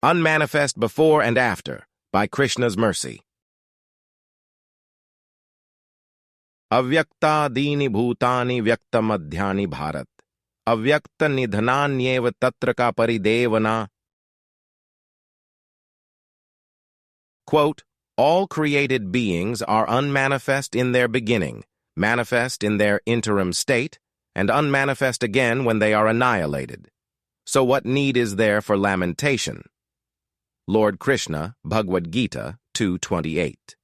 Unmanifest Before and After, by Krishna's Mercy. Avyaktadini bhutani vyaktamadhyani bharat. Avyakta nidhananyeva tatra ka paridevana. Quote, all created beings are unmanifest in their beginning, manifest in their interim state, and unmanifest again when they are annihilated. So what need is there for lamentation? Lord Krishna, Bhagavad-gita 2:28.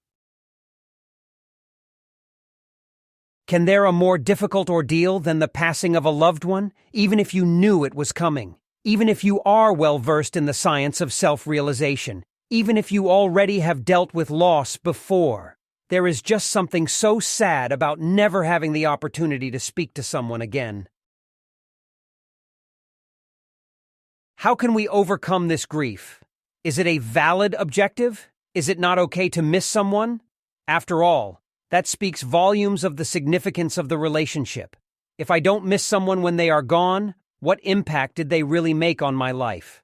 Can there a more difficult ordeal than the passing of a loved one, even if you knew it was coming? Even if you are well versed in the science of self-realization? Even if you already have dealt with loss before? There is just something so sad about never having the opportunity to speak to someone again. How can we overcome this grief? Is it a valid objective? Is it not okay to miss someone? After all, that speaks volumes of the significance of the relationship. If I don't miss someone when they are gone, what impact did they really make on my life?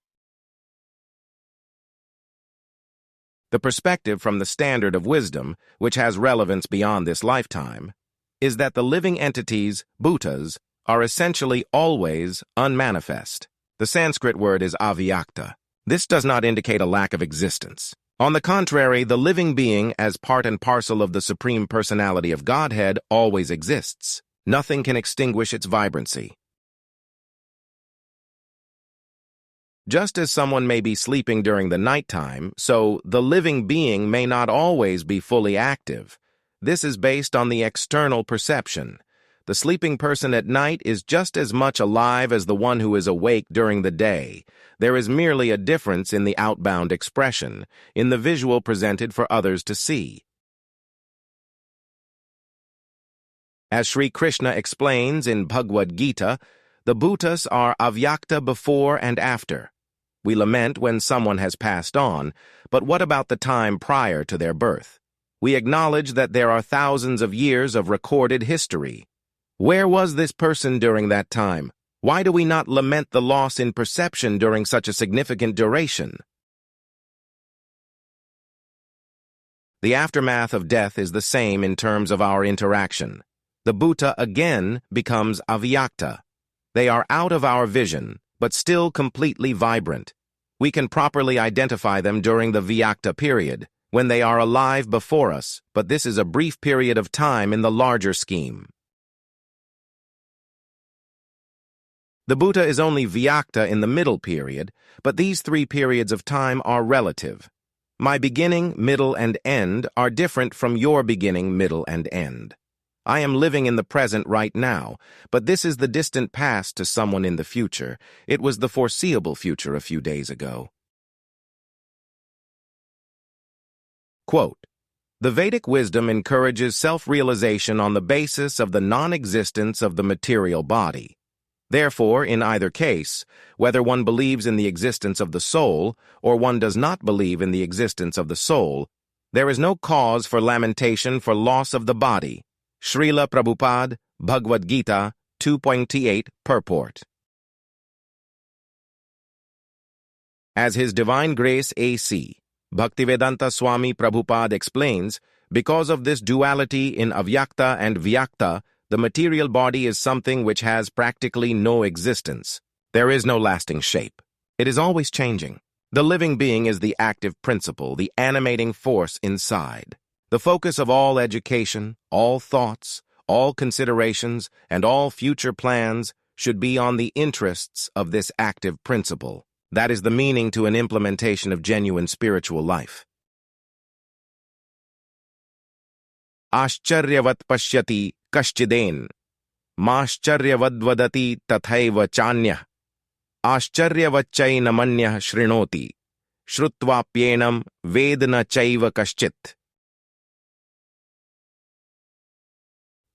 The perspective from the standard of wisdom, which has relevance beyond this lifetime, is that the living entities, bhutas, are essentially always unmanifest. The Sanskrit word is avyakta. This does not indicate a lack of existence. On the contrary, the living being, as part and parcel of the Supreme Personality of Godhead, always exists. Nothing can extinguish its vibrancy. Just as someone may be sleeping during the nighttime, so the living being may not always be fully active. This is based on the external perception. The sleeping person at night is just as much alive as the one who is awake during the day. There is merely a difference in the outbound expression, in the visual presented for others to see. As Sri Krishna explains in Bhagavad-gita, the bhutas are avyakta before and after. We lament when someone has passed on, but what about the time prior to their birth? We acknowledge that there are thousands of years of recorded history. Where was this person during that time? Why do we not lament the loss in perception during such a significant duration? The aftermath of death is the same in terms of our interaction. The bhuta again becomes avyakta. They are out of our vision, but still completely vibrant. We can properly identify them during the vyakta period, when they are alive before us, but this is a brief period of time in the larger scheme. The bhuta is only vyakta in the middle period, but these 3 periods of time are relative. My beginning, middle, and end are different from your beginning, middle, and end. I am living in the present right now, but this is the distant past to someone in the future. It was the foreseeable future a few days ago. Quote, the Vedic wisdom encourages self-realization on the basis of the non-existence of the material body. Therefore, in either case, whether one believes in the existence of the soul or one does not believe in the existence of the soul, there is no cause for lamentation for loss of the body. Srila Prabhupada, Bhagavad-gita 2.28 Purport. As His Divine Grace A.C. Bhaktivedanta Swami Prabhupada explains, because of this duality in avyakta and vyakta, the material body is something which has practically no existence. There is no lasting shape. It is always changing. The living being is the active principle, the animating force inside. The focus of all education, all thoughts, all considerations, and all future plans should be on the interests of this active principle. That is the meaning to an implementation of genuine spiritual life. Ascharyavat pashyati kaschiden, mascharyavad tathaiva chanyah, ascharyavatchainamanyah shrinoti, shrutvapyenam vedna chaiva kaschit.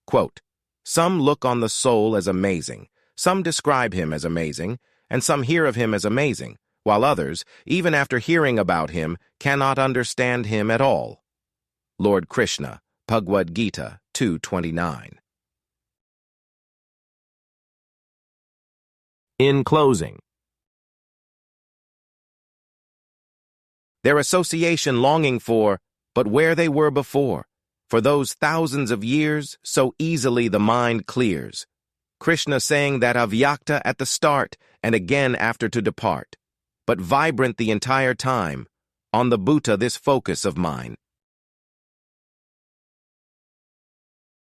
Quote, some look on the soul as amazing, some describe him as amazing, and some hear of him as amazing, while others, even after hearing about him, cannot understand him at all. Lord Krishna, Bhagavad-gita 2:29. In closing, their association longing for, but where they were before. For those thousands of years, so easily the mind clears. Krishna saying that avyakta at the start and again after to depart, but vibrant the entire time, on the Bhuta this focus of mine.